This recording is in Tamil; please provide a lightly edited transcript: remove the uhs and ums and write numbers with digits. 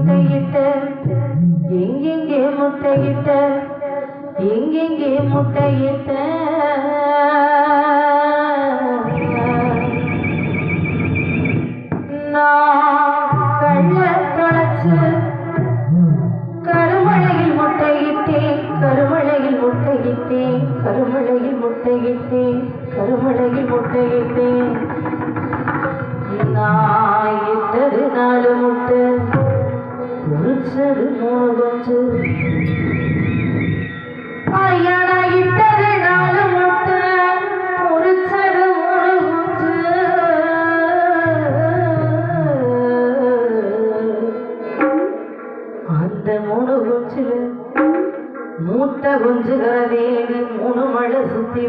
முட்டையிட்ட எங்கெங்கே முட்டையிட்ட எங்கெங்கே முட்டையிட்ட நான் கள்ள தொலைச்சு கருமழையில் முட்டையிட்டேன் கருமழையில் முட்டையிட்டேன் கருமழையில் முட்டையிட்டேன் கருமழையில் முட்டையிட்டேன் நான் இட்டது 4 முட்டை பொறிச்சது 3 குஞ்சு ஐயா நான் இட்டது 4 முட்டை பொறிச்சது 3 குஞ்சு அந்த 3 குஞ்சுல மூத்த குஞ்சுகளை தேடி 3 மழை சுத்தி